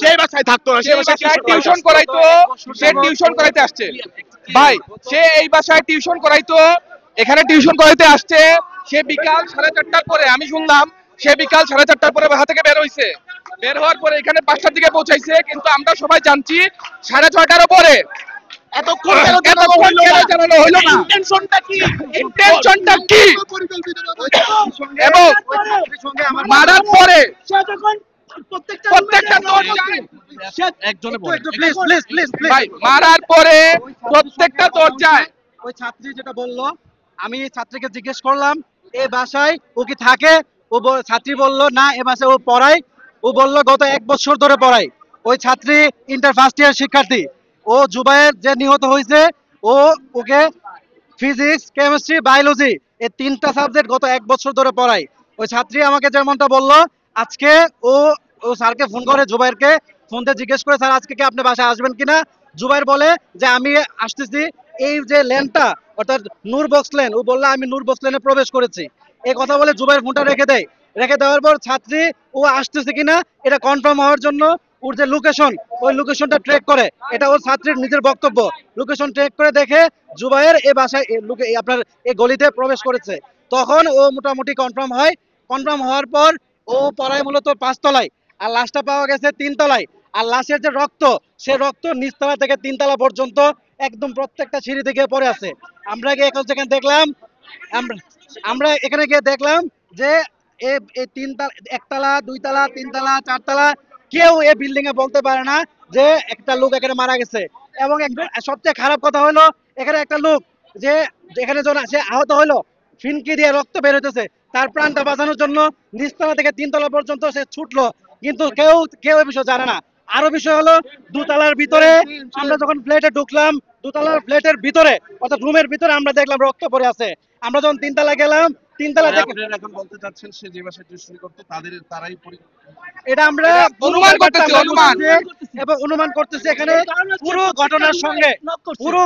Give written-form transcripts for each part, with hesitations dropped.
সেই বাসায় থাকতো না, সেই বাসায় টিউশন করাইতো, সে টিউশন করাইতে আসছে ভাই, সে এই বাসায় টিউশন করাইতো, এখানে টিউশন করাইতে আসছে। সে বিকাল 4:30টার পরে আমি শুনলাম সে বিকাল 4:30টার পরে বাসা থেকে বের হইছে, বের হওয়ার পরে এখানে 5টার দিকে পৌঁছাইছে, কিন্তু আমরা সবাই জানছি 6:30টার পরে। এতক্ষণ কেন জানানো হইলো না? ইন্টেনশনটা কি? ইন্টেনশনটা কি? এবং মারার পরে প্রত্যেকটা দরজায় ভাই মারার পরে প্রত্যেকটা দরজায় ওই ছাত্রী যেটা বললো, আমি ছাত্রীকে জিজ্ঞেস করলাম এ বাসায় ও কি থাকে, ছাত্রী বলল না এ বাসায় ও পড়ায়, ও বলল গত 1 বছর ধরে পড়ায়। ওই ছাত্রী ইন্টার ফার্স্ট ইয়ার শিক্ষার্থী। ও জুবায়ের যে নিহত হয়েছে, ওকে ফিজিক্স, কেমিস্ট্রি, বায়োলজি এই 3টা সাবজেক্ট গত 1 বছর ধরে পড়ায়। ওই ছাত্রী আমাকে যেমনটা বললো, আজকে ও স্যারকে ফোন করে, জুবায়েরকে ফোন দিয়ে জিজ্ঞেস করে স্যার আজকে কি আপনি বাসায় আসবেন কিনা। জুবায়ের বলে যে আমি আসতেছি। এই যে লেনটা অর্থাৎ নূর বক্স লেন, ও বললো আমি নূর বক্স লেনে প্রবেশ করেছি। এই কথা বলে জুবায়ের ফোনটা রেখে দেয়। রেখে দেওয়ার পর ছাত্রী ও আসতেছে কিনা এটা কনফার্ম হওয়ার জন্য ওর যে লোকেশন, ওই লোকেশনটা ট্র্যাক করে, এটা ওর ছাত্রীর নিজের বক্তব্য। লোকেশন ট্র্যাক করে দেখে জুবায়ের এই বাসায় আপনার এই গলিতে প্রবেশ করেছে। তখন ও মোটামুটি কনফার্ম হয়। কনফার্ম হওয়ার পর ও পড়ায় মূলত 5 তলায়, আর লাশটা পাওয়া গেছে 3 তলায়। আর লাশের যে রক্ত, সে রক্ত নিচতলা থেকে 3 তলা পর্যন্ত একদম প্রত্যেকটা সিঁড়ি থেকে পড়ে আছে। আমরা গিয়ে এখন যেখানে দেখলাম, আমরা এখানে গিয়ে দেখলাম যে এই 3 তলা, 1 তলা, 2 তলা, 3 তলা, 4 তলা, কেউ এই বিল্ডিং এ বলতে পারে না যে একটা লোক এখানে মারা গেছে। এবং সবচেয়ে খারাপ কথা হলো, এখানে একটা লোক যে এখানে যখন সে আহত হলো, ফিনকি দিয়ে রক্ত বের হইতেছে, তার প্রাণটা বাঁচানোর জন্য নিচতলা থেকে 3 তলা পর্যন্ত সে ছুটলো, কিন্তু কেউ এই বিষয় জানে না। আরো বিষয় হলো, 2 তলার ভিতরে আমরা যখন ফ্ল্যাটে ঢুকলাম, 2 তলার ফ্ল্যাটের ভিতরে অর্থাৎ রুমের ভিতরে আমরা দেখলাম রক্ত পড়ে আছে। আমরা যখন 3 তলা গেলাম, 3 তলা থেকে এখন বলতে চাচ্ছেন সে যে বাসায় টিউশন করতো তারাই এটা আমরা অনুমান করতেছি, এবং অনুমান করতেছি। এখানে পুরো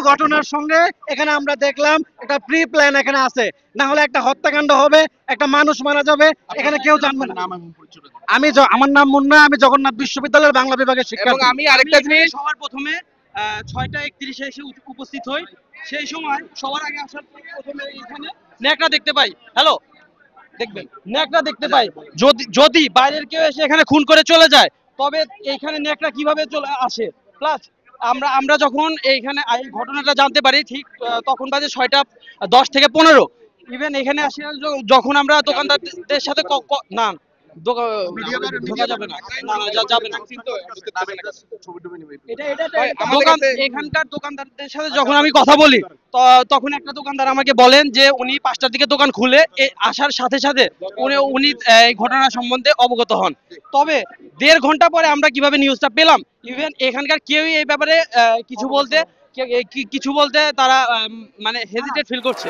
ঘটনার সঙ্গে এখানে আমরা দেখলাম একটা প্রি প্ল্যান এখানে আছে, না হলে একটা হত্যাকাণ্ড হবে, একটা মানুষ মারা যাবে, এখানে কেউ জানবে না। আমার নাম মুন্না, আমি জগন্নাথ বিশ্ববিদ্যালয়ের বাংলা বিভাগের শিক্ষার্থী। এবং আমি আরেকটা জিনিস, সবার প্রথমে 6:31 এসে উপস্থিত হই। সেই সময় সবার আগে আসার পরে প্রথমে এখানে ন্যাকড়া দেখতে পাই। হ্যালো, দেখবেন ন্যাকড়া দেখতে পাই। যদি বাইরের কেউ এসে এখানে খুন করে চলে যায়, তবে এইখানে ন্যাকড়া কিভাবে চলে আসে। প্লাস আমরা যখন এইখানে এই ঘটনাটা জানতে পারি, ঠিক তখন বাজে 6:10 থেকে 15। ইভেন এখানে আসে যখন আমরা দোকানদারদের সাথে না ঢোকা যাবে না, যাবে না। এখানকার দোকানদারদের সাথে যখন আমি কথা বলি, তখন একটা দোকানদার আমাকে বলেন যে উনি 5টার দিকে দোকান খুলে আসার সাথে সাথে উনি এই ঘটনা সম্বন্ধে অবগত হন। তবে 1.5 ঘন্টা পরে আমরা কিভাবে নিউজটা পেলাম, ইভেন এখানকার কেউই এই ব্যাপারে কিছু বলতে তারা মানে হেজিটেট ফিল করছে।